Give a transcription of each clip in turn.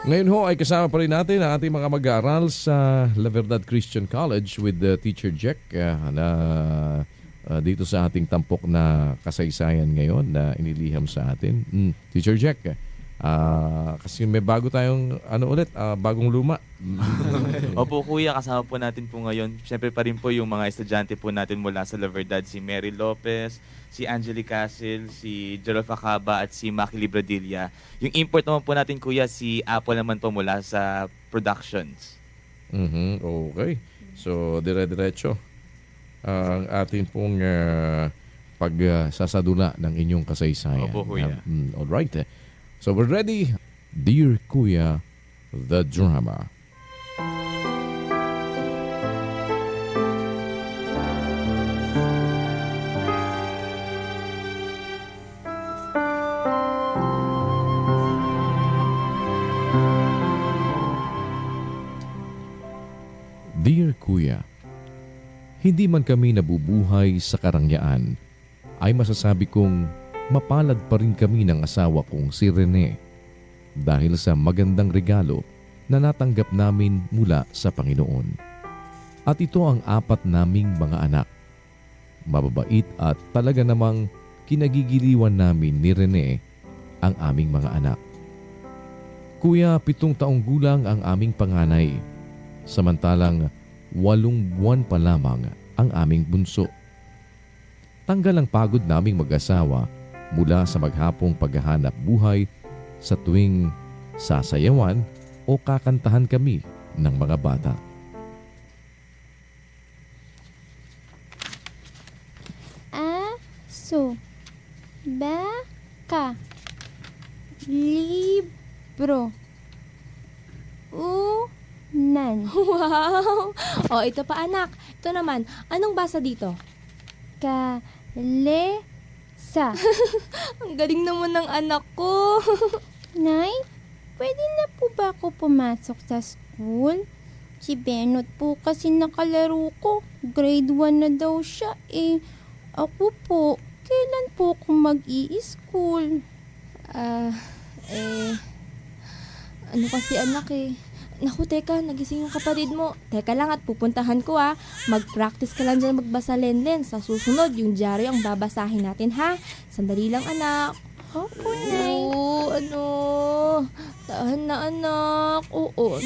Ngayon ho ay kasama pa rin natin ang ating mga mag-aaral sa La Verdad Christian College with Teacher Jack na dito sa ating tampok na kasaysayan ngayon na iniliham sa atin. Teacher Jack, kasi may bago tayong bagong luma. Opo kuya, kasama po natin po ngayon. Siyempre pa rin po yung mga estudyante po natin mula sa La Verdad, si Mary Lopez, si Angeli Castle, si Gerald Facaba at si Maki Libradilla. Yung import naman po natin kuya, si Apple naman po mula sa Productions. Okay. So, dire-diretso ang ating pong pagsasadula ng inyong kasaysayan. Opo kuya. Alright. So, we're ready. Dear Kuya, the drama. Dear Kuya, hindi man kami nabubuhay sa karangyaan, ay masasabi kong mapalad pa rin kami ng asawa kong si Rene dahil sa magandang regalo na natanggap namin mula sa Panginoon. At ito ang 4 naming mga anak. Mababait at talaga namang kinagigiliwan namin ni Rene ang aming mga anak. Kuya, 7 taong gulang ang aming panganay, samantalang 8 buwan pa lamang ang aming bunso. Tanggal ang pagod naming mag-asawa mula sa maghapong paghahanap buhay sa tuwing sasayawan o kakantahan kami ng mga bata. Aso, baka, libro, unan. Wow! O, ito pa anak. Ito naman, anong basa dito? Kalesa. Ang galing naman ng anak ko. Nay, pwede na po ba ako pumasok sa school? Si Benot po kasi nakalaro ko. Grade 1 na daw siya eh. Ako po, kailan po ako mag-i-school? Ano kasi anak eh. Naku, teka, nagising yung kapatid mo. Teka lang at pupuntahan ko ha. Mag-practice ka lang dyan magbasa Lenlen. Sa susunod, yung dyaryo ang babasahin natin ha. Sandali lang anak. Opo, Nay. Oo, tahan na anak. Oo,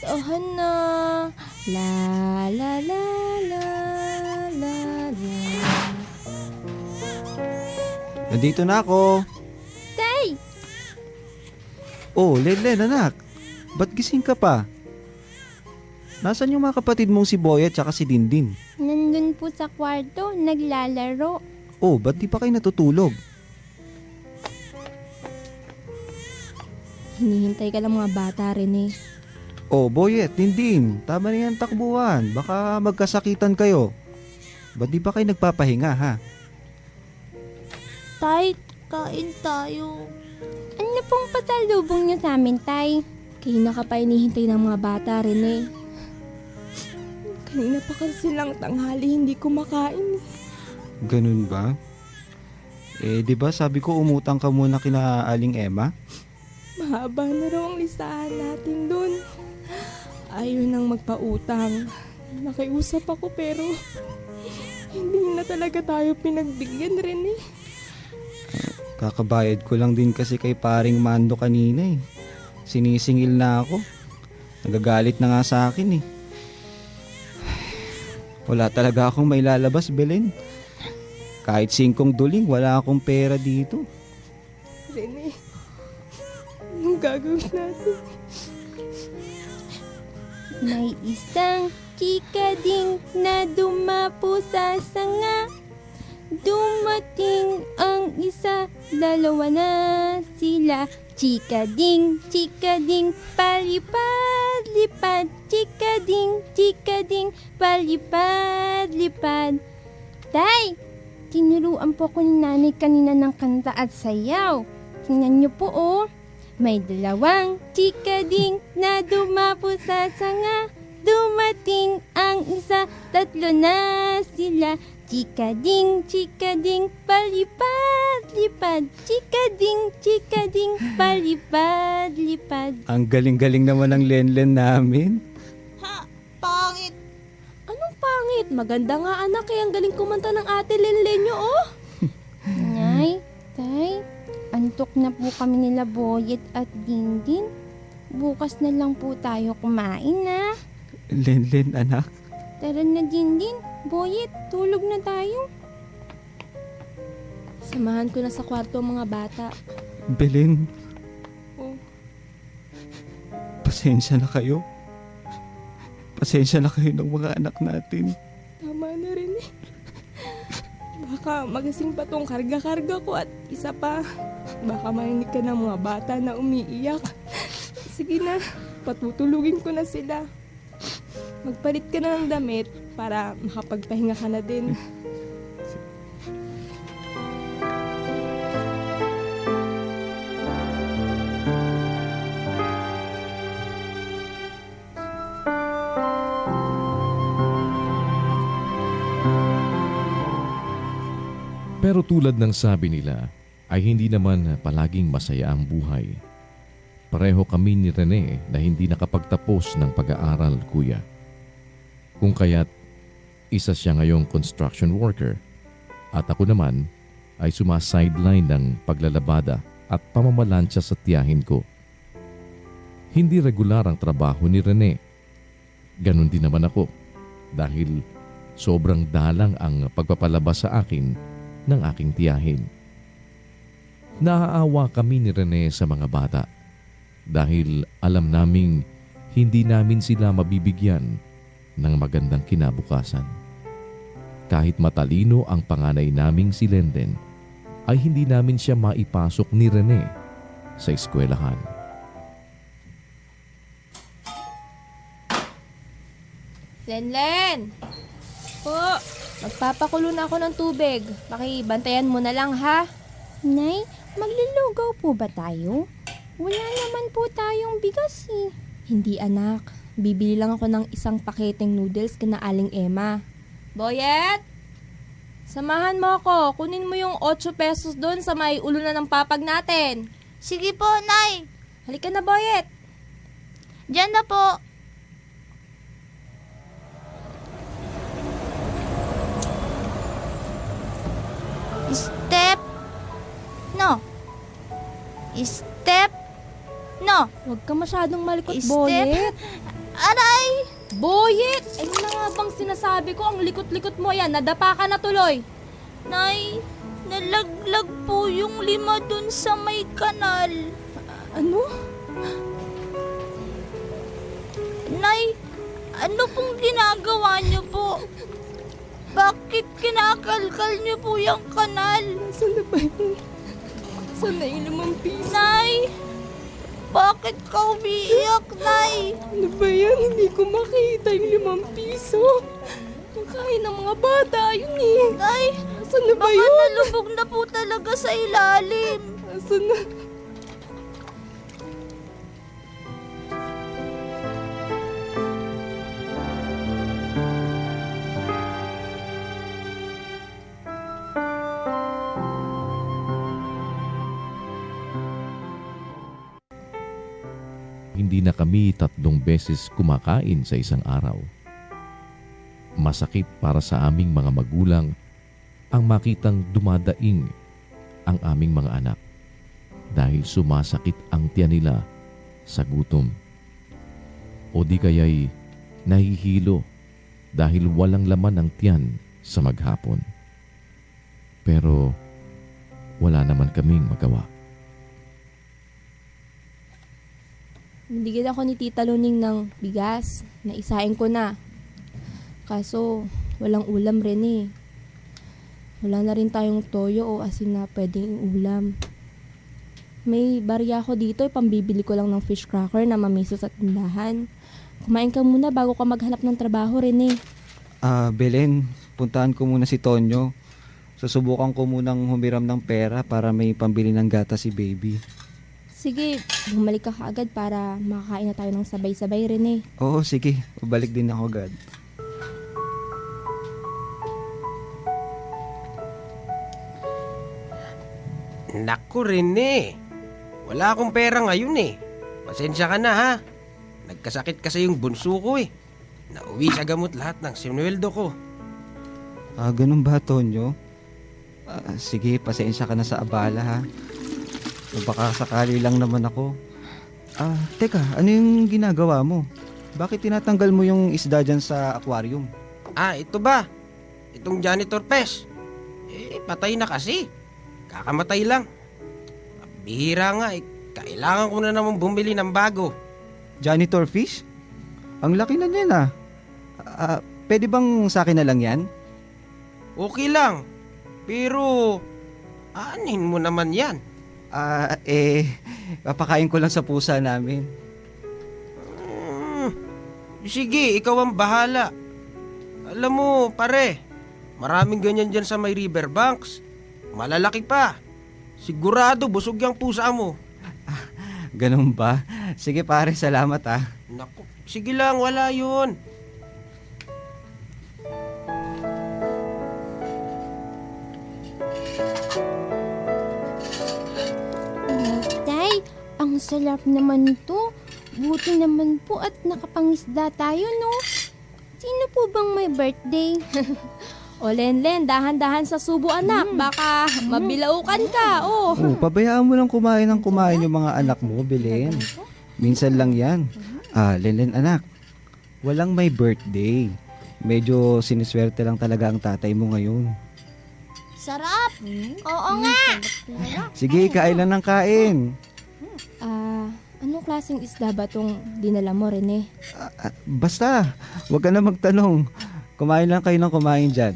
tahan na. La la la la la la. Nandito na ako. Tay! Oh, Lenlen anak. Ba't gising ka pa? Nasaan yung mga kapatid mong si Boy at saka si Dindin? Nandun po sa kwarto, naglalaro. Oh, ba't di pa kayo natutulog? Hinihintay ka lang mga bata rin eh. Oh, Boyet, Dindin, tama na yan takbuhan. Baka magkasakitan kayo. Ba't di pa kayo nagpapahinga, ha? Tay, kain tayo. Ano pong pasalubong niyo sa amin, Tay? Kanina ka pa hinihintay ng mga bata rin eh. Kanina pa kasi lang tanghali hindi kumakain eh. Ganun ba? Eh, di ba sabi ko umutang ka muna kina Aling Emma? Mahaba na raw ang listahan natin dun. Ayaw nang magpautang. Nakiusap ako pero hindi na talaga tayo pinagbigyan rin eh. Kakabayad ko lang din kasi kay paring Mando kanina eh. Sinisingil na ako. Nagagalit na nga sa akin eh. Wala talaga akong mailalabas, Belen. Kahit 5 duling, wala akong pera dito. Rene, anong gagawin natin? May isang chikading na dumapo sa sanga. Dumating ang isa, 2 na sila. Chikading, chikading, palipad, lipad. Chikading, chikading, palipad, lipad. Tay, tinuruan po ako ni nanay kanina ng kanta at sayaw. Tingnan niyo po oh. May 2 chikading na dumapo sa sanga. Dumating ang isa, 3 na sila. Chikading, chikading, palipad, lipad. Chikading, chikading, palipad, lipad. Dad. Ang galing-galing naman ng Lenlen namin. Pangit. Anong pangit? Maganda nga anak eh. Ang galing kumanta ng ate Lenlen nyo oh. Nay, Tay, antok na po kami nila Boyet at Dindin. Bukas na lang po tayo kumain na. Lenlen, anak. Tara na Dindin, Boyet, tulog na tayo. Samahan ko na sa kwarto ang mga bata. Belen. Oh. Pasensya na kayo. Pasensya na kayo ng mga anak natin. Tama na rin eh. Baka magasing pa tong karga-karga ko at isa pa. Baka marinig ka ng mga bata na umiiyak. Sige na, patutulugin ko na sila. Magpalit ka na ng damit para makapagpahinga ka na din. Pero tulad ng sabi nila, ay hindi naman palaging masaya ang buhay. Pareho kami ni Rene na hindi nakapagtapos ng pag-aaral, kuya. Kung kaya't isa siya ngayong construction worker at ako naman ay sumasideline ng paglalabada at pamamalansya sa tiyahin ko. Hindi regular ang trabaho ni Rene. Ganon din naman ako dahil sobrang dalang ang pagpapalabas sa akin ng aking tiyahin. Naaawa kami ni Rene sa mga bata dahil alam naming hindi namin sila mabibigyan ng magandang kinabukasan. Kahit matalino ang panganay naming si Lenden, ay hindi namin siya maipasok ni Rene sa eskwelahan. Lenlen! Po, magpapakulo na ako ng tubig. Pakibantayan mo na lang ha. Nay, maglulugaw po ba tayo? Wala naman po tayong bigas eh. Hindi anak, bibili lang ako ng isang paketeng noodles kina Aling Emma. Boyet! Samahan mo ako, kunin mo yung 8 pesos doon sa may ulo na ng papag natin. Sige po, Nay. Halika na, Boyet! Diyan na po. Step. No. Step. No. Huwag ka masyadong malikot, Step. Boyet. Aray! Boyet! Ayun na nga bang sinasabi ko, ang likot-likot mo yan, nadapa ka na tuloy. Nay, nalaglag po yung 5 dun sa may kanal. Ano? Nay, ano pong ginagawa niyo po? Bakit kinakalkal niyo po yung kanal? Saan na ba yun? Saan na yung 5 piso? Nay, bakit ka umiiyak, Nay? Ano ba yan? Hindi ko makita yung 5 piso. Makain ng mga bata, yun eh. Nay, Saan na ba baka yun? nalubog na po talaga sa ilalim. Saan na? Hindi na kami 3 beses kumakain sa isang araw. Masakit para sa aming mga magulang ang makitang dumadaing ang aming mga anak dahil sumasakit ang tiyan nila sa gutom. O di kaya'y nahihilo dahil walang laman ang tiyan sa maghapon. Pero wala naman kaming magawa. Binigyan ako ni Tita Luning ng bigas. Naisain ko na. Kaso, walang ulam rin eh. Wala na rin tayong toyo o asin na pwedeng ulam. May barya ako dito, pambibili ko lang ng fish cracker na mamiso sa tindahan. Kumain ka muna bago ka maghanap ng trabaho rin eh. Belen, puntahan ko muna si Tonyo. Susubukan ko munang humiram ng pera para may pambili ng gata si baby. Sige, bumalik ka kaagad para makakain na tayo ng sabay-sabay rin eh. Oo, sige. Babalik din ako agad. Naku Rene, wala akong pera ngayon eh. Pasensya ka na ha. Nagkasakit kasi yung bunso ko eh. Nauwi sa gamot lahat ng sinweldo ko. Ganun ba, Tonyo? Sige, pasensya ka na sa abala ha. Baka sakali lang naman ako. Teka, ano yung ginagawa mo? Bakit tinatanggal mo yung isda dyan sa aquarium? Ito ba? Itong janitor pes. Patay na kasi. Kakamatay lang. Bihira nga eh. Kailangan ko na naman bumili ng bago. Janitor fish? Ang laki na niyan ah. Pwede bang sa akin na lang yan? Okay lang. Pero, anin mo naman yan? Papakain ko lang sa pusa namin. Sige, ikaw ang bahala. Alam mo, pare, maraming ganyan dyan sa may riverbanks. Malalaki pa. Sigurado, busog yung pusa mo. Ganun ba? Sige pare, salamat ah. Naku, sige lang, wala yun. Tay, ang sarap naman nito. Buti naman po at nakapangisda tayo, no? Sino po bang may birthday? O Lenlen, dahan-dahan sa subo anak. Baka mabilaukan ka. Pabayaan mo lang kumain ng kumain yung mga anak mo, Belen. Minsan lang yan. Lenlen anak, walang may birthday. Medyo siniswerte lang talaga ang tatay mo ngayon. Sarap! Oo nga! Sige, kain lang ng kain. Anong klaseng isda ba tong dinala mo, Rene? Basta, wag ka na magtanong. Kumain lang kayo ng kumain dyan.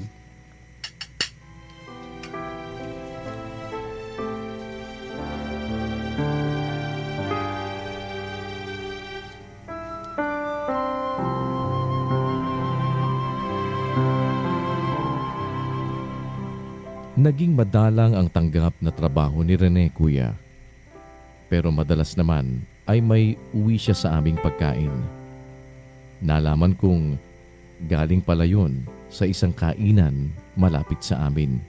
Naging madalang ang tanggap na trabaho ni Rene, kuya. Pero madalas naman ay may uwi siya sa aming pagkain. Nalaman kong galing pala yun sa isang kainan malapit sa amin.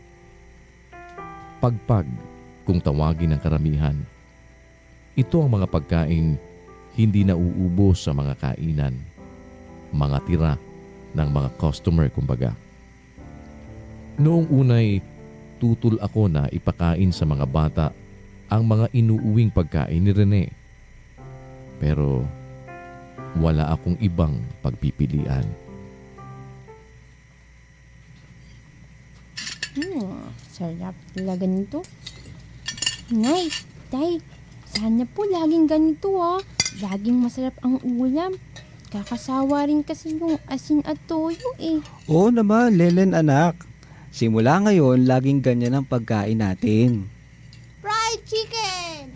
Pagpag kung tawagin ng karamihan. Ito ang mga pagkain hindi nauubos sa mga kainan. Mga tira ng mga customer kumbaga. Noong unay, tutol ako na ipakain sa mga bata ang mga inuuwing pagkain ni Rene. Pero wala akong ibang pagpipilian. Sarap talaga nito. Nay, tay, sana po laging ganito Laging masarap ang ulam. Kakasawa rin kasi yung asin at toyo eh. Oo naman, Lelen anak. Simula ngayon, laging ganyan ang pagkain natin. Fried chicken!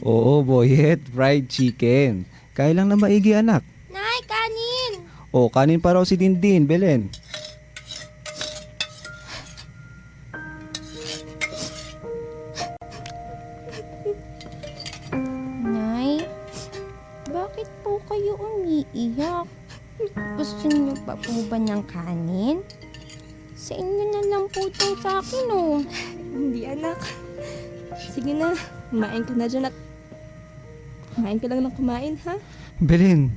Oo, Boyet, fried chicken. Kaya lang na maigi anak. Nay, kanin! Kanin pa raw si Dindin, Belen. Nay, bakit po kayo umiiyak? Gusto niyo pa po ba ng kanin? Sa inyo na lang po itong sa akin Hindi anak. Sige na, kumain ka na dyan at kumain ka lang ng kumain, ha? Belen,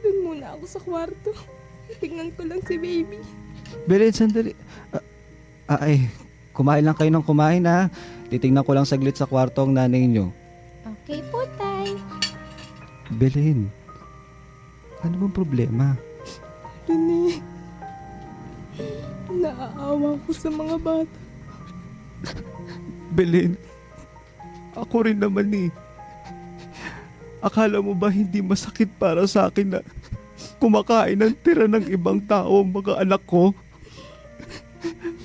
Doon muna ako sa kwarto. Tingnan ko lang si baby. Belen, sandali. Kumain lang kayo ng kumain ha. Titingnan ko lang saglit sa kwarto ang nanay nyo. Okay po, tay. Belen, ano bang problema? Rene, naaawa ko sa mga bata. Belen, ako rin naman eh. Akala mo ba hindi masakit para sa akin na kumakain ng tira ng ibang tao ang mga anak ko?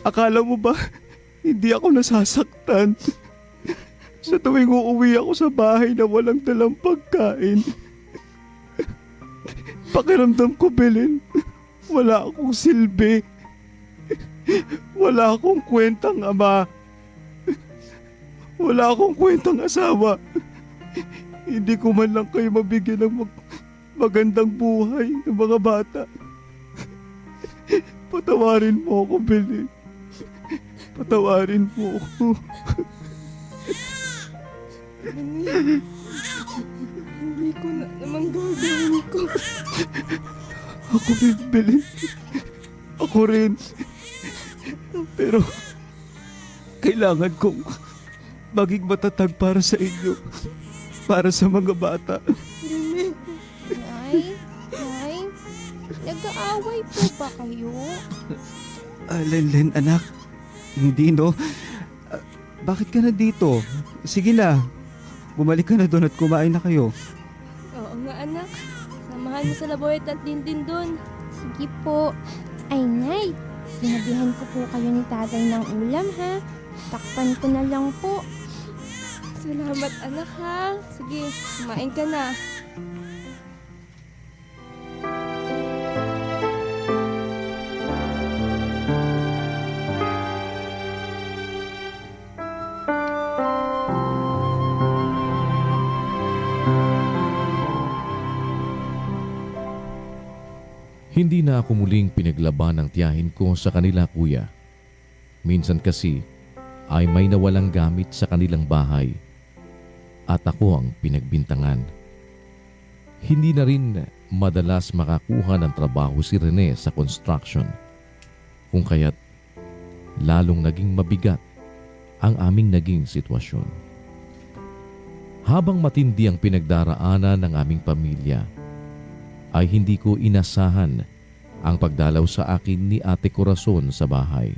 Akala mo ba hindi ako nasasaktan sa tuwing uuwi ako sa bahay na walang dalang pagkain? Pakiramdam ko, Belen, wala akong silbi. Wala akong kwentang ama. Wala akong kwentang asawa. Hindi ko man lang kayo mabigyan ng magandang buhay ng mga bata. Patawarin mo ako, Belen. Patawarin mo ako. Hindi ko na naman gagawin ko. Ako rin, Belen. Ako rin. Pero, kailangan kong maging matatag para sa inyo. Para sa mga bata. Nay, nag-aaway po ba kayo? Lenlen, anak. Hindi, no? Bakit ka na dito? Sige na. Bumalik ka na doon at kumain na kayo. Oo nga anak, samahan mo sa laboy at din dun. Sige po. Ay, Nay, sinabihan ko po kayo ni tatay ng ulam, ha? Takpan ko na lang po. Salamat anak ha. Sige, kumain ka na. Hindi na ako muling pinaglaban ng tiyahin ko sa kanila, kuya. Minsan kasi ay may nawalang gamit sa kanilang bahay at ako ang pinagbintangan. Hindi na rin madalas makakuha ng trabaho si Rene sa construction, kung kaya't lalong naging mabigat ang aming naging sitwasyon. Habang matindi ang pinagdaraanan ng aming pamilya, ay hindi ko inasahan ang pagdalaw sa akin ni Ate Corazon sa bahay.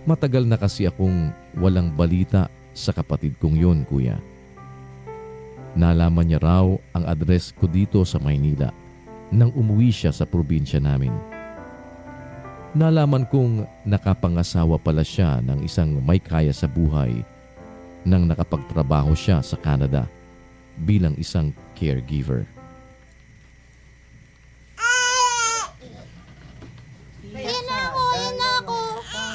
Matagal na kasi akong walang balita sa kapatid kong yun, kuya. Nalaman niya raw ang address ko dito sa Maynila nang umuwi siya sa probinsya namin. Nalaman kong nakapangasawa pala siya ng isang may kaya sa buhay nang nakapagtrabaho siya sa Canada bilang isang caregiver. Ayan na ako.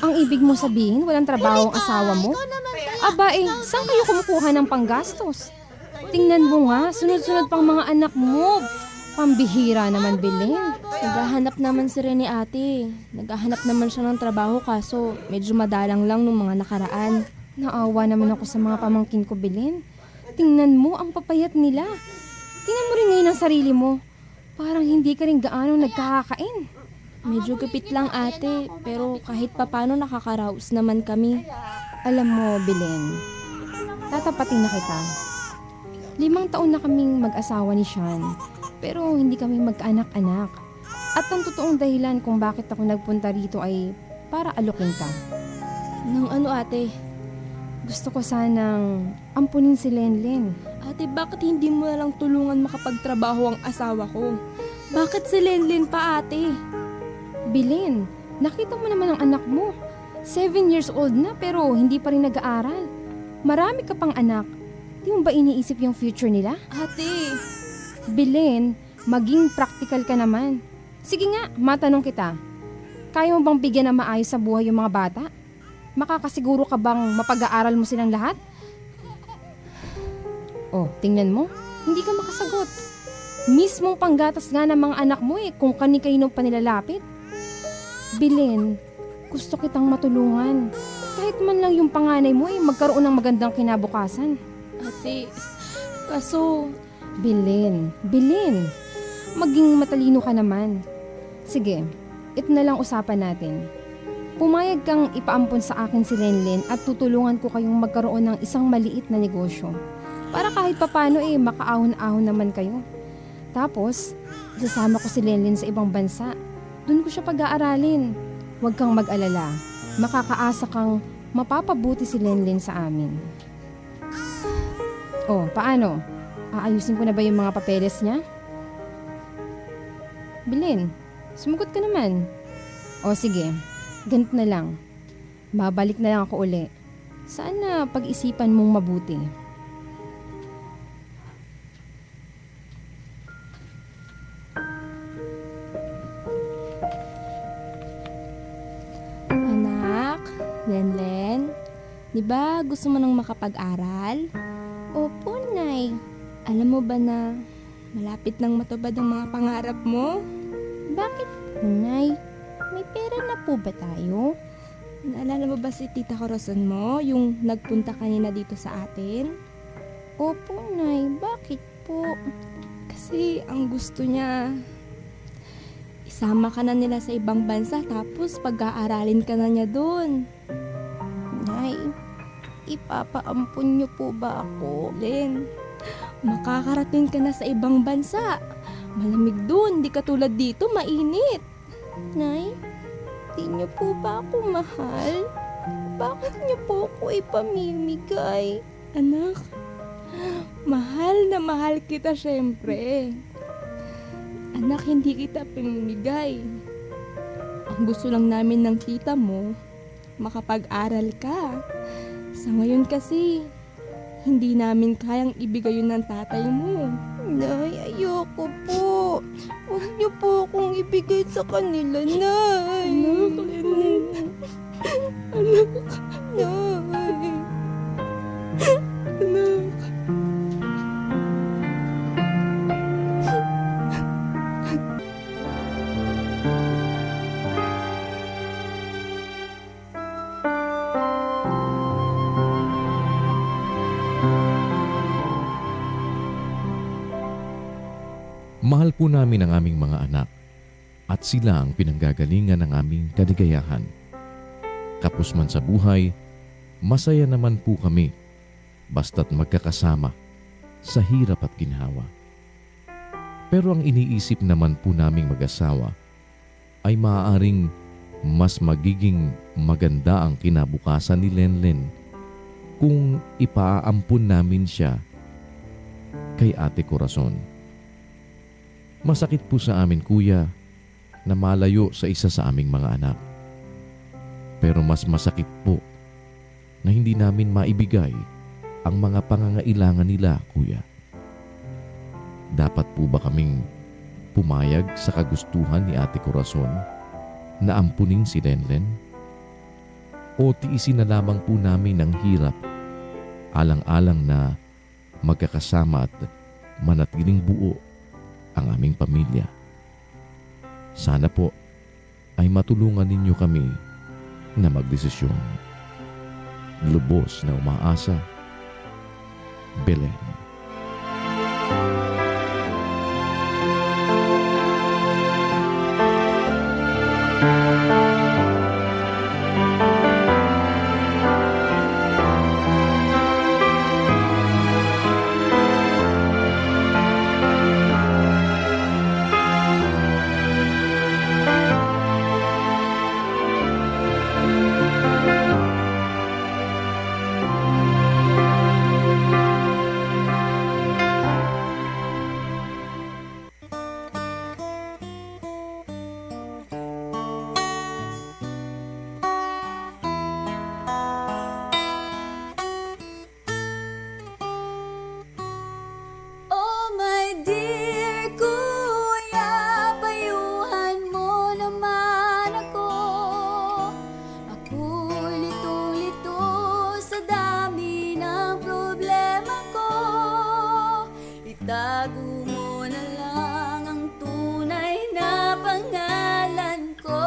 Ang ibig mo sabihin, walang trabaho ang asawa mo? Aba saan kayo kumukuha ng panggastos? Tingnan mo nga, sunod-sunod pang mga anak mo. Pambihira naman, Belen. Naghahanap naman si Rene ate. Naghahanap naman siya ng trabaho kaso medyo madalang lang nung mga nakaraan. Naawa naman ako sa mga pamangkin ko, Belen. Tingnan mo, ang papayat nila. Tingnan mo rin ngayon ang sarili mo. Parang hindi ka rin gaano nagkakakain. Medyo gupit lang ate, pero kahit papano nakakaraos naman kami. Alam mo, Belen, tatapatin na kita. 5 taon na kaming mag-asawa ni Sean, pero hindi kami magkaanak-anak. At ang totoong dahilan kung bakit ako nagpunta rito ay para alokin ka. Nang ano ate? Gusto ko sanang ampunin si Lenlen. Ate, bakit hindi mo na lang tulungan makapagtrabaho ang asawa ko? Bakit si Lenlen pa ate? Belen, nakita mo naman ang anak mo. 7 years old na pero hindi pa rin nag-aaral. Marami ka pang anak. Di mo ba iniisip yung future nila? Ate, Belen, maging practical ka naman. Sige nga, matanong kita. Kaya mo bang bigyan ng maayos sa buhay yung mga bata? Makakasiguro ka bang mapag-aaral mo silang lahat? Oh, tingnan mo. Hindi ka makasagot. Mismong panggatas nga ng mga anak mo kung kani-kanino pa nilalapit. Belen, gusto kitang matulungan. Kahit man lang yung panganay mo magkaroon ng magandang kinabukasan. ate, kaso Belen, maging matalino ka naman. Sige, ito na lang usapan natin. Pumayag kang ipaampon sa akin si Lenlen at tutulungan ko kayong magkaroon ng isang maliit na negosyo. Para kahit papano makaahon-ahon naman kayo. Tapos, isasama ko si Lenlen sa ibang bansa. Doon ko siya pag-aaralin. Huwag kang mag-alala. Makakaasa kang mapapabuti si Lenlen sa amin. Oh, paano? Aayusin ko na ba yung mga papeles niya? Belen, sumagot ka naman. O sige, ganito na lang. Babalik na lang ako uli. Sana pag-isipan mong mabuti. anak, Lenlen, di ba gusto mo nang makapag-aral? Opo, Nay. Alam mo ba na malapit nang matupad ang mga pangarap mo? Bakit po, Nay? May pera na po ba tayo? Naalala mo ba si Tita Corazon mo, yung nagpunta kanina dito sa atin? Opo, Nay. Bakit po? Kasi ang gusto niya, isama ka na nila sa ibang bansa tapos pag-aaralin ka na niya doon. Nay, ipapaampun niyo po ba ako? Len, makakarating ka na sa ibang bansa. Malamig doon, di katulad dito, mainit. Nay, di niyo po ba ako mahal? Bakit niyo po ako ipamimigay? Anak, mahal na mahal kita syempre. Anak, hindi kita pinimigay. Ang gusto lang namin ng tita mo, makapag-aral ka. Sa ngayon kasi, hindi namin kayang ibigay yun ng tatay mo. Nay, ayoko po. Huwag niyo po akong ibigay sa kanila, Nay. Anak, Lenlen. Anak. Nay. Anak. Mahal po namin ang aming mga anak at sila ang pinanggagalingan ng aming kaligayahan. Kapos man sa buhay, masaya naman po kami basta't magkakasama sa hirap at ginhawa. Pero ang iniisip naman po naming mag-asawa ay maaaring mas magiging maganda ang kinabukasan ni Lenlen kung ipaampun namin siya kay Ate Corazon. Masakit po sa amin, Kuya, na malayo sa isa sa aming mga anak. Pero mas masakit po na hindi namin maibigay ang mga pangangailangan nila, Kuya. Dapat po ba kaming pumayag sa kagustuhan ni Ate Corazon na ampunin si Lenlen? O tiisin na lamang po namin ang hirap alang-alang na magkakasama at manatiling buo ang aming pamilya? Sana po ay matulungan ninyo kami na magdesisyon. Lubos na umaasa, Belen. Oh my dear kuya, payuhan mo naman ako. Ako litong-lito sa dami ng problema ko. Itago mo na lang ang tunay na pangalan ko.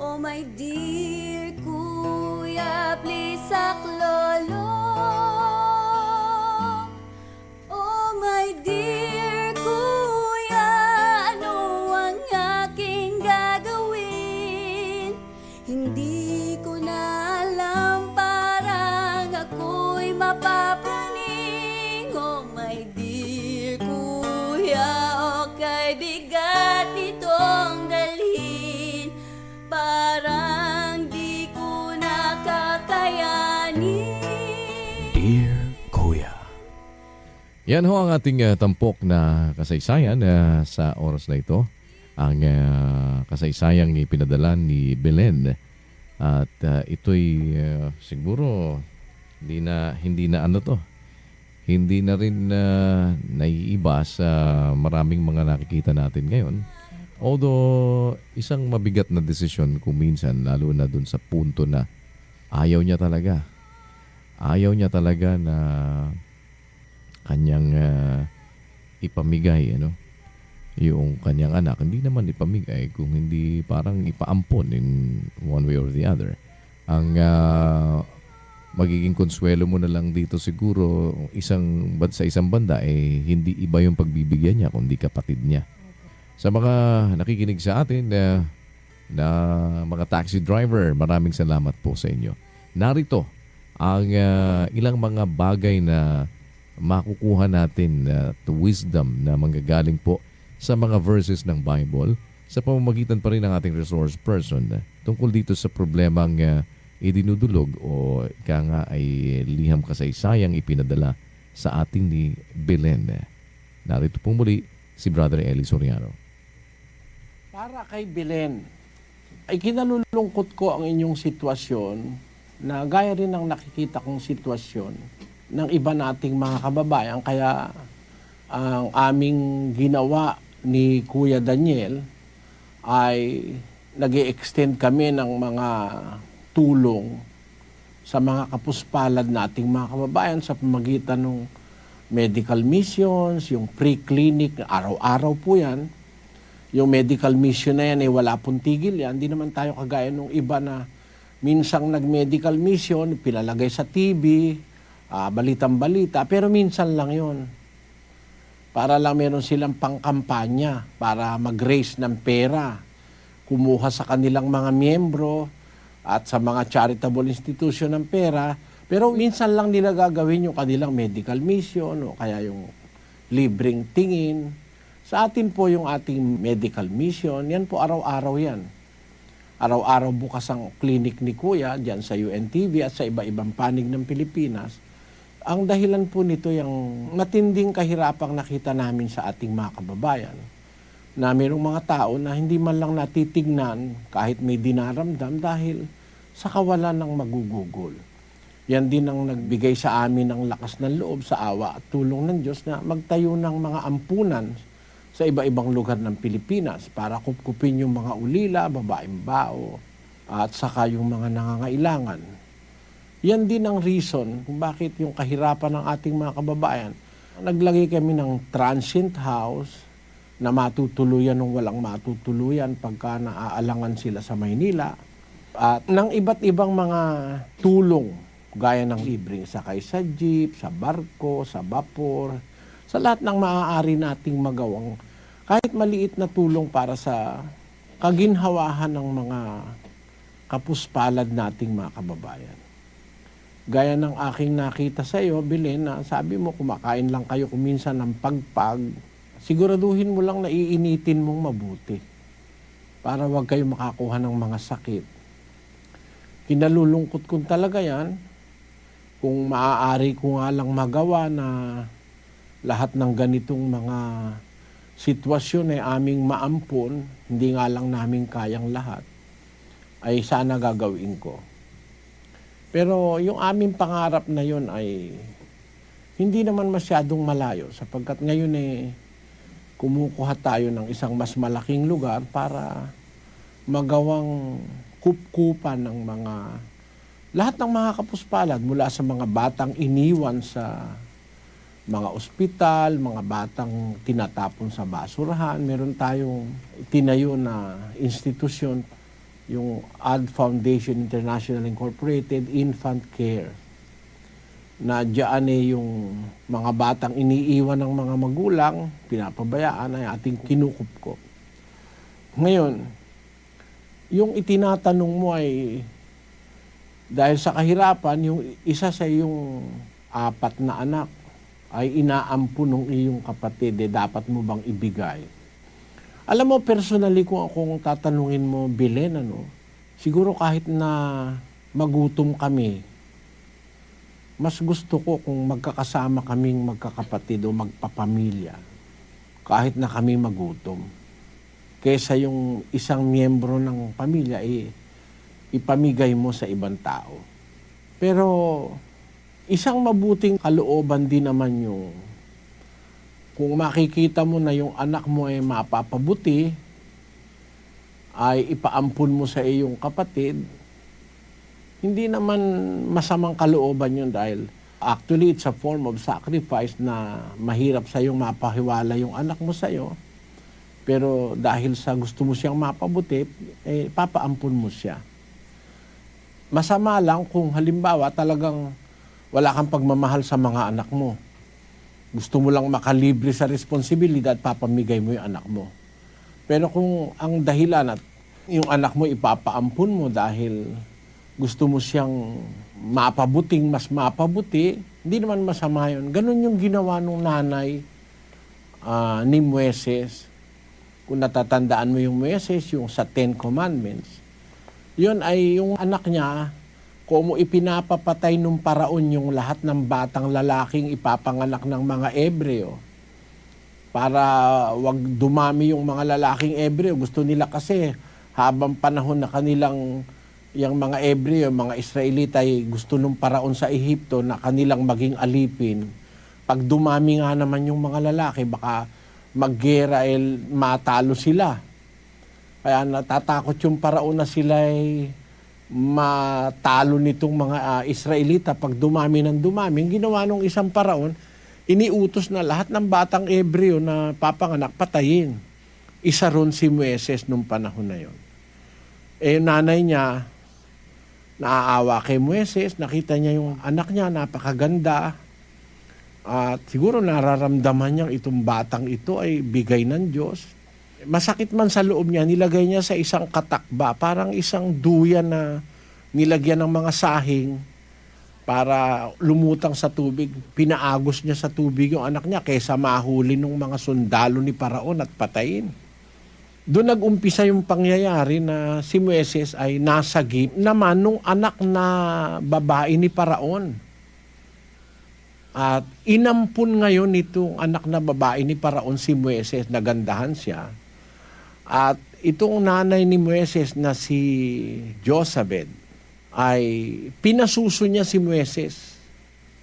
Oh my dear kuya, please saklolo. Oh my dear kuya, ano ang aking gagawin? Hindi ko na alam, parang ako'y mapapraning. Oh my dear kuya, okay bigat itong dalhin. Parang di ko nakakayanin. Dear Kuya. Yan ho ang ating tampok na kasaysayan sa oras na ito. Ang kasaysayang ipinadala ni Belen. At ito'y siguro hindi na ano to. Hindi na rin naiiba sa maraming mga nakikita natin ngayon. Although isang mabigat na desisyon kung minsan, lalo na dun sa punto na ayaw niya talaga. Ayaw niya talaga na kanyang ipamigay, yung kanyang anak. Hindi naman ipamigay, kung hindi parang ipaampon in one way or the other. Ang magiging konsuelo mo na lang dito siguro sa isang banda hindi iba yung pagbibigyan niya kundi kapatid niya. Sa mga nakikinig sa atin na mga taxi driver, maraming salamat po sa inyo. Narito ang ilang mga bagay na makukuha natin wisdom na manggagaling po sa mga verses ng Bible sa pamamagitan pa rin ng ating resource person tungkol dito sa problemang idinudulog o ika nga ay liham kasaysayang ipinadala sa atin ni Belen. Narito po muli si Brother Eli Soriano. Para kay Belen, ay kinalulungkot ko ang inyong sitwasyon na gaya rin ng nakikita kong sitwasyon ng iba nating mga kababayan. Kaya ang aming ginawa ni Kuya Daniel ay nag-i-extend kami ng mga tulong sa mga kapuspalad nating mga kababayan sa pamagitan ng medical missions, yung pre-clinic, araw-araw po yan. Yung medical mission na yan ay wala pong tigil yan. Hindi naman tayo kagaya nung iba na minsang nag-medical mission, pilalagay sa TV, balitang-balita, pero minsan lang yon. Para lang meron silang pangkampanya, para mag-raise ng pera, kumuha sa kanilang mga miyembro at sa mga charitable institution ng pera, pero minsan lang nila gagawin yung kanilang medical mission o kaya yung libreng tingin. Sa atin po yung ating medical mission, yan po araw-araw yan. Araw-araw bukas ang clinic ni Kuya dyan sa UNTV at sa iba-ibang panig ng Pilipinas. Ang dahilan po nito yung matinding kahirapang nakita namin sa ating mga kababayan na mayroong mga tao na hindi man lang natitignan kahit may dinaramdam dahil sa kawalan ng magugugol. Yan din ang nagbigay sa amin ng lakas ng loob sa awa at tulong ng Diyos na magtayo ng mga ampunan sa iba-ibang lugar ng Pilipinas para kupkupin yung mga ulila, babaeng bao, at saka yung mga nangangailangan. Yan din ang reason kung bakit yung kahirapan ng ating mga kababayan. Naglagay kami ng transient house na matutuluyan ng walang matutuluyan pagka naaalangan sila sa Maynila. At ng iba't ibang mga tulong, gaya ng libreng sakay sa jeep, sa barko, sa vapor, sa lahat ng maaari nating magawang kahit maliit na tulong para sa kaginhawahan ng mga kapuspalad nating mga kababayan. Gaya ng aking nakita sa iyo, Belen, na sabi mo kumakain lang kayo kuminsan ng pagpag, siguraduhin mo lang na iinitin mong mabuti para wag kayo makakuha ng mga sakit. Kinalulungkot ko talaga yan kung maaari ko nga lang magawa na lahat ng ganitong mga sitwasyon ay aming maampun, hindi nga lang namin kayang lahat, ay sana gagawin ko. Pero yung aming pangarap na yun ay hindi naman masyadong malayo sapagkat ngayon kumukuha tayo ng isang mas malaking lugar para magawang kupkupan ng lahat ng mga kapuspalad mula sa mga batang iniwan sa mga ospital, mga batang tinatapon sa basurahan. Meron tayong tinayo na institusyon, yung AD Foundation International Incorporated Infant Care, na diyan yung mga batang iniiwan ng mga magulang, pinapabayaan ay ating kinukupkop. Ngayon, yung itinatanong mo ay dahil sa kahirapan, yung isa sa yung 4 na anak ay inaampun ng iyong kapatid, dapat mo bang ibigay? Alam mo, personally, kung akong tatanungin mo, Belen, siguro kahit na magutom kami, mas gusto ko kung magkakasama kaming magkakapatid o magpapamilya, kahit na kami magutom, kaysa yung isang miyembro ng pamilya ipamigay mo sa ibang tao. Pero isang mabuting kalooban din naman yung kung makikita mo na yung anak mo ay mapapabuti, ay ipaampun mo sa iyong kapatid, hindi naman masamang kalooban yun dahil actually it's a form of sacrifice na mahirap sa iyong mapahiwala yung anak mo sa iyo. Pero dahil sa gusto mo siyang mapabuti, papaampun mo siya. Masama lang kung halimbawa talagang wala kang pagmamahal sa mga anak mo. Gusto mo lang makalibre sa responsibilidad, papamigay mo yung anak mo. Pero kung ang dahilan at yung anak mo ipapaampun mo dahil gusto mo siyang mapabuting mas mapabuti, hindi naman masama yun. Ganun yung ginawa nung nanay ni Moises. Kung natatandaan mo yung Moises, yung sa Ten Commandments, yun ay yung anak niya, kung ipinapapatay nung paraon yung lahat ng batang lalaking ipapanganak ng mga Ebreo para wag dumami yung mga lalaking Ebreo. Gusto nila kasi habang panahon na kanilang yung mga Ebreo, mga Israelita ay gusto nung paraon sa Ehipto na kanilang maging alipin. Pag dumami nga naman yung mga lalaki, baka maggera matalo sila. Kaya natatakot yung paraon na sila ay matalo nitong mga Israelita pag dumami ng dumami. Ang ginawa nung isang paraon, iniutos na lahat ng batang Ebreo na papanganak, patayin. Isa ron si Moises nung panahon na yon. Nanay niya, naaawa kay Moises, nakita niya yung anak niya, napakaganda. At siguro nararamdaman niya itong batang ito ay bigay ng Diyos. Masakit man sa loob niya, nilagay niya sa isang katakba, parang isang duyan na nilagyan ng mga sahing para lumutang sa tubig. Pinaagos niya sa tubig yung anak niya kaysa mahuli ng mga sundalo ni Paraon at patayin. Doon nag-umpisa yung pangyayari na si Moises ay nasagip naman nung anak na babae ni Paraon. At inampun ngayon itong anak na babae ni Paraon si Moises, nagandahan siya. At itong nanay ni Moises na si Jochebed ay pinasuso niya si Moises.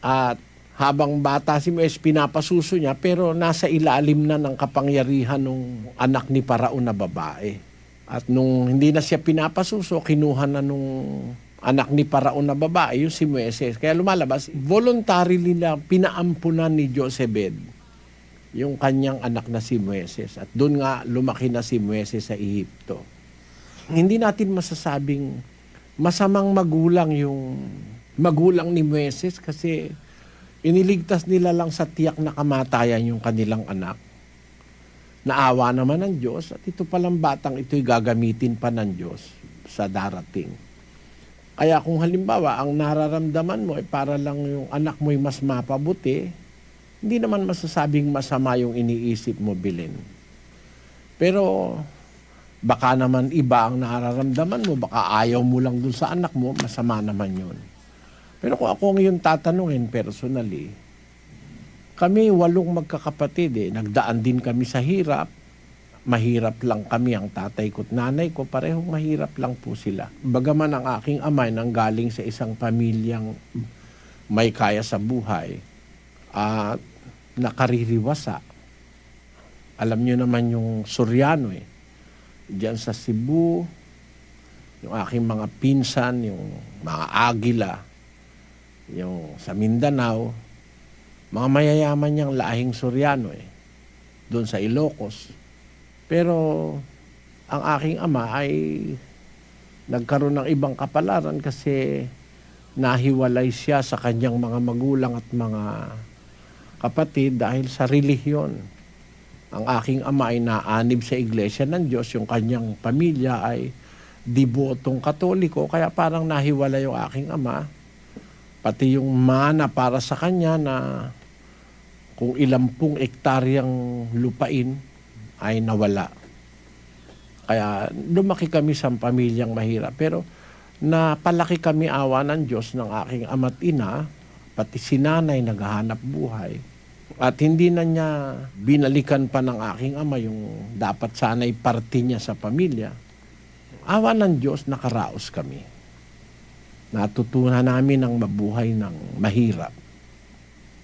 At habang bata si Moises, pinapasuso niya pero nasa ilalim na ng kapangyarihan ng anak ni Paraon na babae. At nung hindi na siya pinapasuso, kinuha na nung anak ni Paraon na babae, yung si Moises. Kaya lumalabas, voluntarily nila pinaampunan ni Jochebed yung kanyang anak na si Moises. At doon nga lumaki na si Moises sa Ehipto. Hindi natin masasabing masamang magulang yung magulang ni Moises kasi iniligtas nila lang sa tiyak na kamatayan yung kanilang anak. Naawa naman ng Diyos at ito palang batang ito'y gagamitin pa ng Diyos sa darating. Kaya kung halimbawa ang nararamdaman mo ay para lang yung anak mo'y mas mapabuti, hindi naman masasabing masama yung iniisip mo, Belen. Pero baka naman iba ang nararamdaman mo, baka ayaw mo lang dun sa anak mo, masama naman yun. Pero kung ako ngayon tatanungin personally, kami 8 magkakapatid nagdaan din kami sa hirap. Mahirap lang kami, ang tatay ko at nanay ko, parehong mahirap lang po sila. Bagaman ang aking amay nanggaling sa isang pamilyang may kaya sa buhay at nakaririwasa. Alam nyo naman yung Soriano diyan sa Cebu, yung aking mga pinsan, yung mga Agila, yung sa Mindanao, mga mayayaman niyang lahing Soriano doon sa Ilocos. Pero ang aking ama ay nagkaroon ng ibang kapalaran kasi nahiwalay siya sa kanyang mga magulang at mga kapatid dahil sa relihiyon. Ang aking ama ay naanib sa Iglesia ng Diyos, yung kanyang pamilya ay dibotong Katoliko, kaya parang nahiwalay yung aking ama. Pati yung mana para sa kanya na kung 10 ektaryang lupain ay nawala. Kaya lumaki kami sa pamilyang mahirap. Pero napalaki kami awa ng Diyos ng aking ama't ina, pati si nanay naghahanap buhay. At hindi na niya binalikan pa ng aking ama yung dapat sana'y parte niya sa pamilya. Awa ng Diyos, nakaraos kami. Natutunan namin ang mabuhay ng mahirap.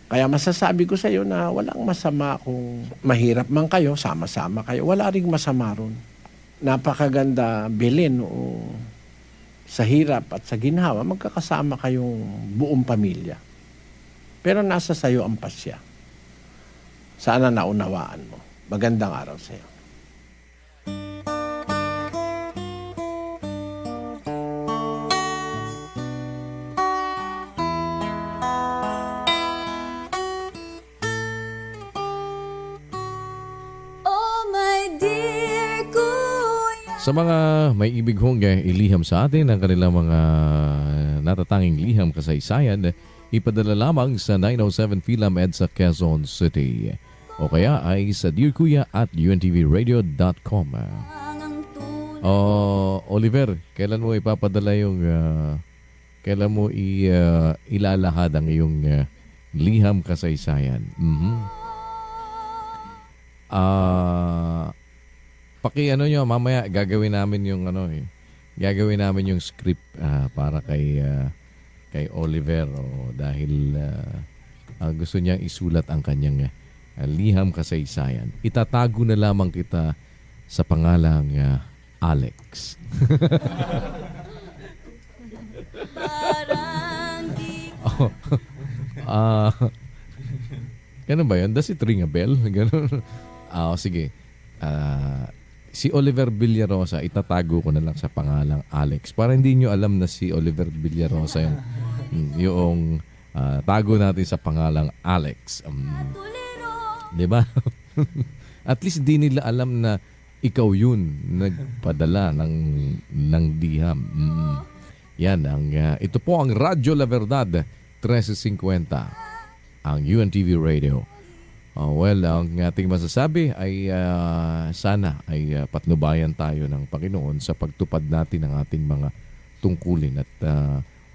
Kaya masasabi ko sa iyo na walang masama kung mahirap man kayo, sama-sama kayo. Wala ring masama ron. Napakaganda, Belen, o sa hirap at sa ginhawa, magkakasama kayong buong pamilya. Pero nasa sayo ang pasya. Sana naunawaan mo. Magandang araw sa iyo. Sa mga may ibig hong iliham sa atin ang kanilang mga natatanging liham kasaysayan, ipadala lamang sa 907 Philam EDSA Quezon City. O kaya ay sa dearkuya@untvradio.com. Oliver, kailan mo ipapadala yung kailan mo ilalahad ang iyong liham kasaysayan? Paki nyo, mamaya gagawin namin yung gagawin namin yung script para kay Oliver dahil gusto niyang isulat ang kanyang liham kasaysayan. Itatago na lamang kita sa pangalang Alex. Ganun ba yun? Does it ring a bell? Ganun. Sige. Si Oliver Villarosa, itatago ko na lang sa pangalang Alex. Para hindi nyo alam na si Oliver Villarosa yung tago natin sa pangalang Alex. Diba? At least di nila alam na ikaw yun nagpadala ng liham. Yan ito po ang Radyo La Verdad 1350, ang UNTV Radio. Ang ating masasabi ay sana ay patnubayan tayo ng Panginoon sa pagtupad natin ng ating mga tungkulin at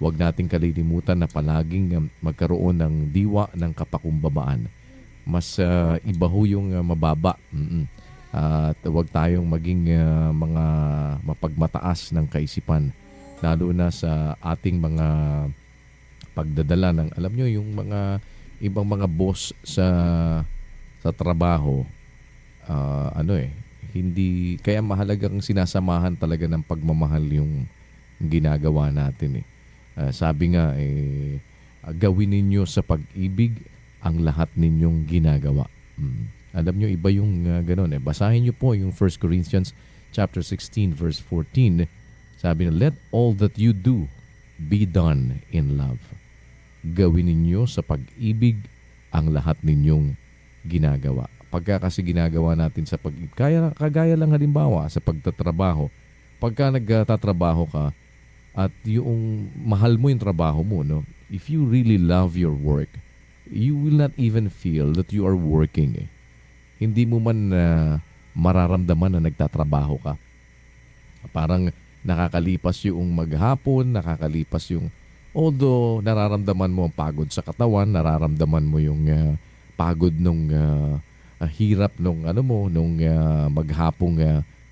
huwag nating kalilimutan na palaging magkaroon ng diwa ng kapakumbabaan. Mas iba ho yung mababa. At huwag tayong maging mga mapagmataas ng kaisipan, lalo na sa ating mga pagdadala ng, alam nyo, yung mga ibang mga boss sa trabaho, hindi, kaya mahalagang sinasamahan talaga ng pagmamahal yung ginagawa natin. Sabi nga, gawin ninyo sa pag-ibig ang lahat ninyong ginagawa. Alam nyo, iba yung ganun. Basahin nyo po yung 1 Corinthians chapter 16 verse 14. Sabi na, let all that you do be done in love. Gawin ninyo sa pag-ibig ang lahat ninyong ginagawa. Pagka kasi ginagawa natin sa kagaya lang halimbawa sa pagtatrabaho. Pagka nagtatrabaho ka at yung mahal mo yung trabaho mo, no? If you really love your work, you will not even feel that you are working. Hindi mo man mararamdaman na nagtatrabaho ka. Parang nakakalipas yung maghapon, nakakalipas yung, although nararamdaman mo ang pagod sa katawan, nararamdaman mo yung pagod nung hirap nung maghapong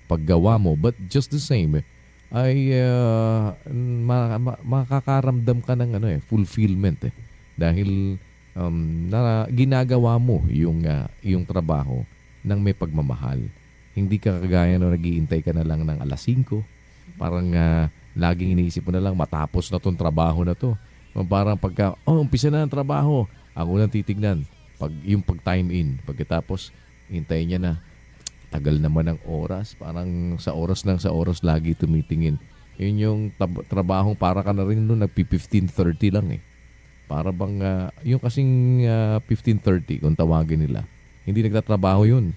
paggawa mo, but just the same ay makakaramdam ka ng fulfillment dahil ginagawa mo yung trabaho ng may pagmamahal. Hindi ka kagaya no naghihintay ka na lang ng alas 5, parang laging iniisip mo na lang matapos na tong trabaho na to. Parang pagka umpisa na ang trabaho, ang unang titignan yung pag-time in. Pagkatapos, hintayin niya na tagal naman ng oras. Parang sa oras lagi tumitingin. Yun yung trabahong para ka na rin nung nagpi-15:30 lang . Para bang, yung kasing 15:30 kung tawagin nila, hindi nagtatrabaho yun.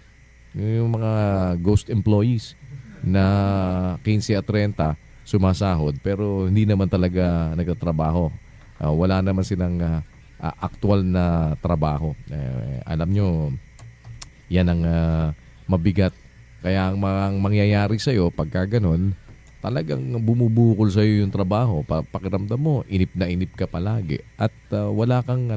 Yung mga ghost employees na 15 at 30 sumasahod pero hindi naman talaga nagtatrabaho. Wala naman silang actual na trabaho. Alam nyo, yan ang mabigat. Kaya ang mangyayari sa'yo pagka ganun, talagang bumubukol sa'yo yung trabaho. Pakiramdam mo, inip na inip ka palagi. At wala kang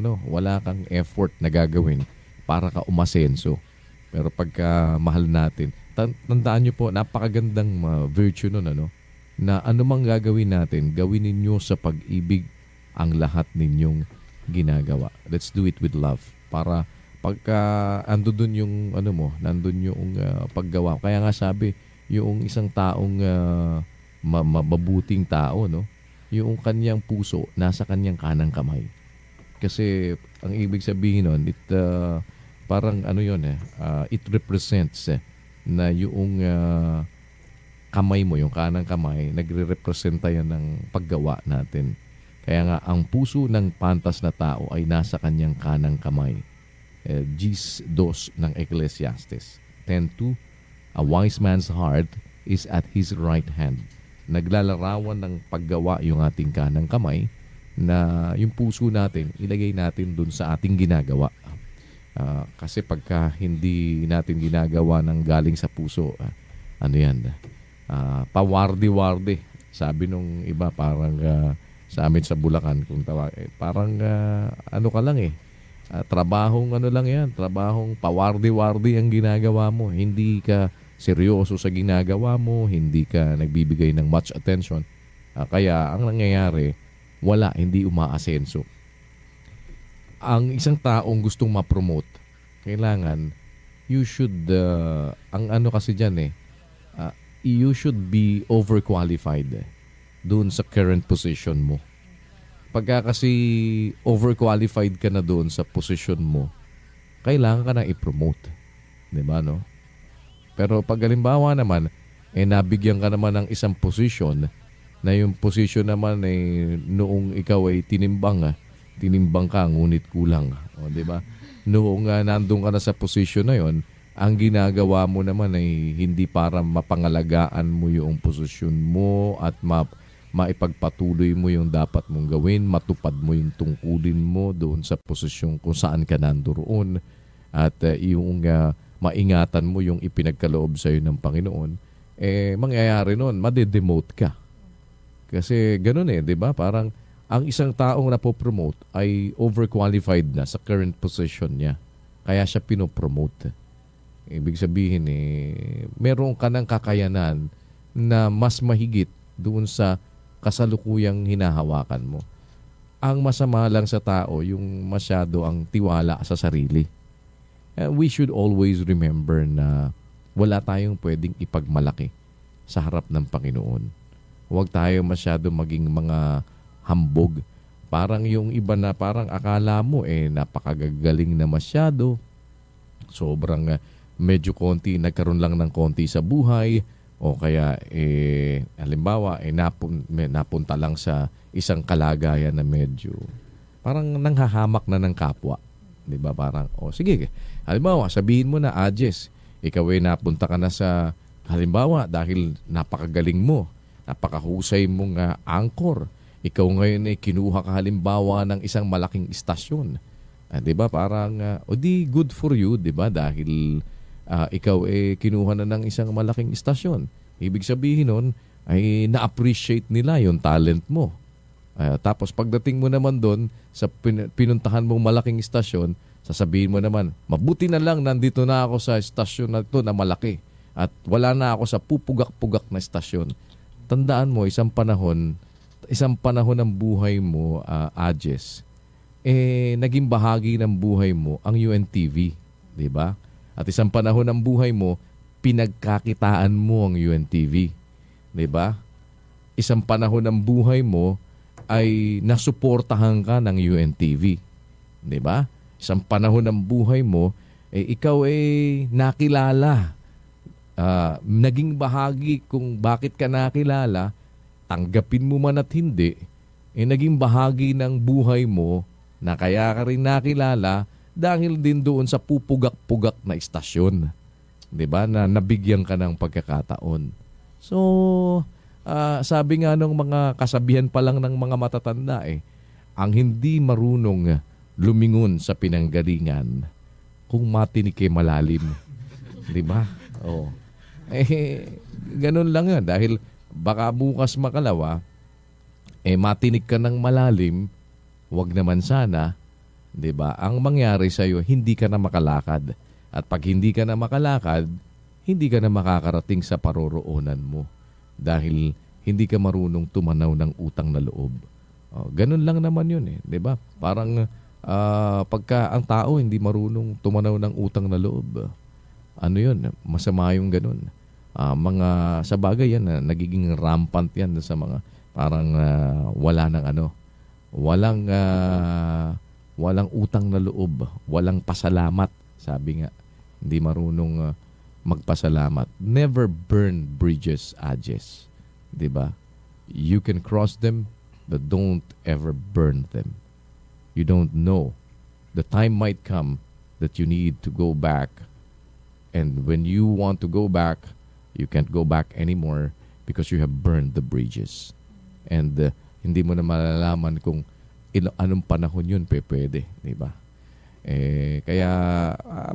effort na gagawin para ka umasenso. Pero pagka mahal natin, tandaan nyo po, napakagandang virtue nun, na anumang gagawin natin, gawin ninyo sa pag-ibig ang lahat ninyong ginagawa. Let's do it with love. Para pagka andun yung nandun yung paggawa. Kaya nga sabi, yung isang taong mabuting tao, no? Yung kanyang puso nasa kanyang kanang kamay. Kasi ang ibig sabihin nun, parang it represents na yung kamay mo, yung kanang kamay, nagre-representa yan ng paggawa natin. Kaya nga, ang puso ng pantas na tao ay nasa kanyang kanang kamay. Gis 2 ng Ecclesiastes 10:2, a wise man's heart is at His right hand. Naglalarawan ng paggawa yung ating kanang kamay na yung puso natin, ilagay natin dun sa ating ginagawa. Kasi pagka hindi natin ginagawa ng galing sa puso, ano yan, pawardi-wardi. Sabi nung iba, parang sa amin sa Bulacan, kung tawag, parang ano ka lang trabahong ano lang yan, trabahong pawardi-wardi ang ginagawa mo. Hindi ka seryoso sa ginagawa mo, hindi ka nagbibigay ng much attention. Kaya ang nangyayari, hindi umaasenso. Ang isang taong gustong ma-promote, kailangan you should, ang ano kasi dyan you should be overqualified doon sa current position mo. Pagka kasi overqualified ka na doon sa position mo, kailangan ka na i-promote. Diba, no? Pero pag halimbawa naman, nabigyan ka naman ng isang position na yung position naman noong ikaw ay tinimbang ka, ngunit kulang. O, diba? Noong nandun ka na sa position na yon, ang ginagawa mo naman ay hindi para mapangalagaan mo yung posisyon mo at maipagpatuloy mo yung dapat mong gawin, matupad mo yung tungkulin mo doon sa posisyon kung saan ka nandoon at yung maingatan mo yung ipinagkaloob sa iyo ng Panginoon, mangyayari noon, madedemote ka. Kasi ganun di ba? Parang ang isang taong napopromote ay overqualified na sa current position niya. Kaya siya pinopromote. Ibig sabihin meron ka ng kakayanan na mas mahigit doon sa kasalukuyang hinahawakan mo. Ang masama lang sa tao, yung masyado ang tiwala sa sarili. We should always remember na wala tayong pwedeng ipagmalaki sa harap ng Panginoon. Huwag tayo masyado maging mga hambog. Parang yung iba na parang akala mo napakagagaling na masyado. Sobrang medyo konti, nagkaroon lang ng konti sa buhay o kaya halimbawa napunta lang sa isang kalagayan na medyo parang nanghahamak na ng kapwa. 'Di ba? Parang sige. Halimbawa, sabihin mo na, Jess, ikaw napunta ka na sa halimbawa dahil napakagaling mo, napakahusay mong anchor. Ikaw ngayon kinuha ka halimbawa ng isang malaking istasyon. 'Di ba? Parang di good for you, 'di ba? Dahil ikaw kinuha na ng isang malaking istasyon. Ibig sabihin nun ay na-appreciate nila yung talent mo. Tapos pagdating mo naman doon sa pinuntahan mong malaking istasyon, sasabihin mo naman, mabuti na lang nandito na ako sa istasyon na ito na malaki at wala na ako sa pupugak-pugak na istasyon. Tandaan mo, isang panahon ng buhay mo, Ajes, naging bahagi ng buhay mo ang UNTV, di ba? At isang panahon ng buhay mo, pinagkakitaan mo ang UNTV, di ba? Isang panahon ng buhay mo ay nasuportahan ka ng UNTV, di ba? Isang panahon ng buhay mo, ikaw nakilala. Naging bahagi kung bakit ka nakilala, tanggapin mo man at hindi, naging bahagi ng buhay mo na kaya ka rin nakilala dahil din doon sa pupugak-pugak na istasyon. 'Di ba? Na nabigyan ka ng pagkakataon. So, sabi nga nung mga kasabihan pa lang ng mga matatanda ang hindi marunong lumingon sa pinanggalingan kung matinik malalim. 'Di ba? Oh. Ganun lang 'yan dahil baka bukas makalawa matinik ka ng malalim, wag naman sana, 'di ba? Ang mangyari sa iyo, hindi ka na makalakad. At pag hindi ka na makalakad, hindi ka na makakarating sa paroroonan mo dahil hindi ka marunong tumanaw ng utang na loob. Ganun lang naman 'yun 'di ba? Parang pagka ang tao hindi marunong tumanaw ng utang na loob, ano 'yun? Masama yung ganun. Mga sa bagay yan nagiging rampant yan sa mga parang wala nang walang utang na loob, walang pasalamat, sabi nga. Hindi marunong magpasalamat. Never burn bridges, Ajes. 'Di ba? You can cross them, but don't ever burn them. You don't know. The time might come that you need to go back. And when you want to go back, You can't go back anymore because you have burned the bridges. And hindi mo na malalaman kung anong panahon yun pwede, di ba? Kaya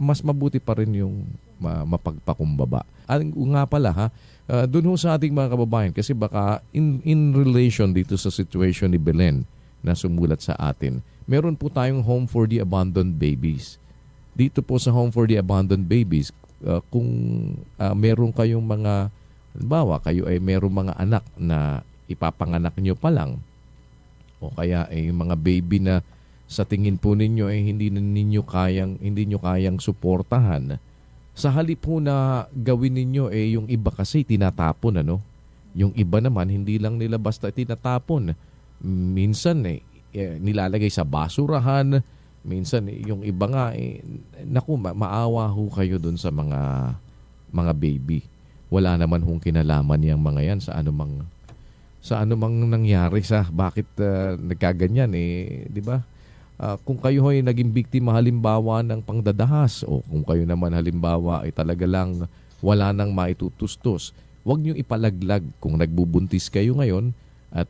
mas mabuti pa rin yung mapagpakumbaba. At nga pala ha, dun ho sa ating mga kababayan, kasi baka in relation dito sa situation ni Belen na sumulat sa atin, meron po tayong Home for the Abandoned Babies. Dito po sa Home for the Abandoned Babies, kung meron kayong mga, halimbawa kayo ay merong mga anak na ipapanganak nyo pa lang, o kaya ay mga baby na sa tingin po ninyo ay hindi nyo kayang suportahan, sa halip po na gawin ninyo yung iba kasi tinatapon, ano? Yung iba naman hindi lang nila basta tinatapon. Minsan nilalagay sa basurahan, minsan yung iba nga naku, maawa ho kayo dun sa mga baby. Wala naman hong kinalaman yang mga yan sa anumang nangyari sa bakit nagkaganyan, di ba? Kung kayo ay naging biktima halimbawa ng pangdadahas, o kung kayo naman halimbawa ay talaga lang wala nang maitutustos, huwag niyo ipalaglag kung nagbubuntis kayo ngayon at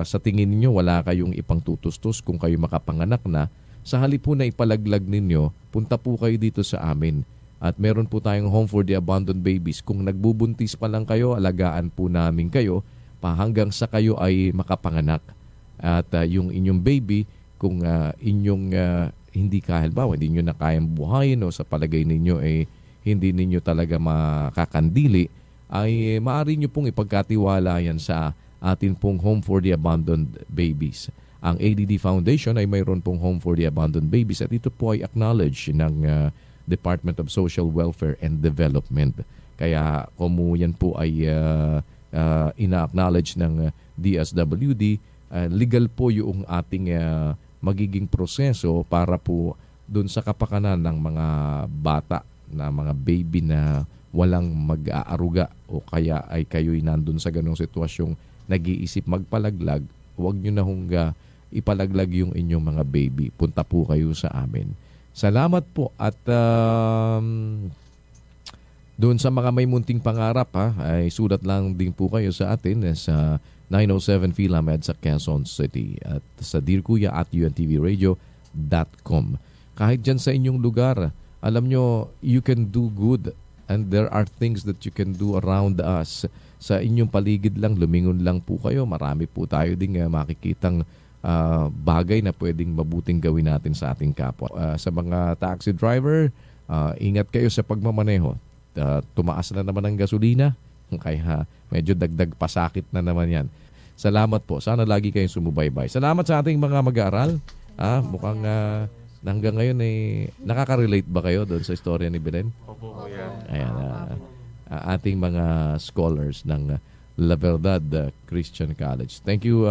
sa tingin niyo wala kayong ipangtutustos kung kayo makapanganak na. Sa halip po na ipalaglag ninyo, punta po kayo dito sa amin. At meron po tayong Home for the Abandoned Babies. Kung nagbubuntis pa lang kayo, alagaan po namin kayo hanggang sa kayo ay makapanganak. At yung inyong baby, kung inyong hindi halimbawa, hindi nyo na kayang buhayin o sa palagay ninyo hindi ninyo talaga makakandili, ay maaari nyo pong ipagkatiwala yan sa atin pong Home for the Abandoned Babies. Ang ADD Foundation ay mayroon pong Home for the Abandoned Babies at ito po ay acknowledged ng Department of Social Welfare and Development. Kaya kung yan po ay ina-acknowledge ng DSWD, legal po yung ating magiging proseso para po doon sa kapakanan ng mga bata na mga baby na walang mag-aaruga o kaya ay kayo'y nandun sa ganong sitwasyong nag-iisip magpalaglag, huwag nyo na hong ipalaglag yung inyong mga baby. Punta po kayo sa amin. Salamat po at doon sa mga may munting pangarap ay sulat lang din po kayo sa atin sa 907 Philamed sa Quezon City at sa dearkuya@untvradio.com. Kahit dyan sa inyong lugar, alam nyo, you can do good and there are things that you can do around us. Sa inyong paligid lang, lumingon lang po kayo. Marami po tayo ding makikitang bagay na pwedeng mabuting gawin natin sa ating kapwa. Sa mga taxi driver, ingat kayo sa pagmamaneho. Tumaas na naman ang gasolina, kaya medyo dagdag pasakit na naman yan. Salamat po. Sana lagi kayong sumubaybay. Salamat sa ating mga mag-aaral. Mukhang hanggang ngayon nakaka-relate ba kayo doon sa istorya ni Belen? Opo, kuya. Ayan, ating mga scholars ng La Verdad Christian College. Thank you,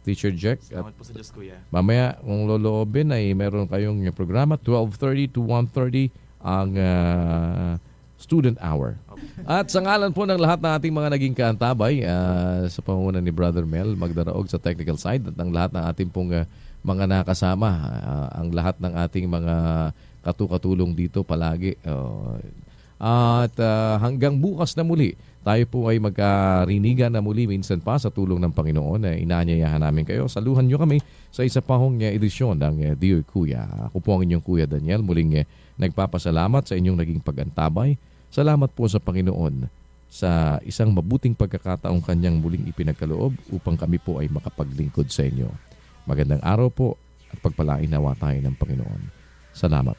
Teacher Jack. Salamat po sa Diyos, kuya. Mamaya, kung loloobin ay meron kayong programa, 12:30 to 1:30 ang student hour. At sa ngalan po ng lahat ng ating mga naging kaantabay, sa pangunguna ni Brother Mel Magdaraog sa technical side at ang lahat ng ating pong mga nakasama, ang lahat ng ating mga katukatulong dito palagi. At hanggang bukas na muli, tayo po ay magkarinigan na muli minsan pa sa tulong ng Panginoon. Inaanyayahan namin kayo. Saluhan nyo kami sa isa pa hong edisyon ng Dear Kuya. Ako po ang inyong Kuya Daniel. Muling nagpapasalamat sa inyong naging pagantabay. Salamat po sa Panginoon sa isang mabuting pagkakataong kanyang muling ipinagkaloob upang kami po ay makapaglingkod sa inyo. Magandang araw po at pagpalain nawa tayo ng Panginoon. Salamat.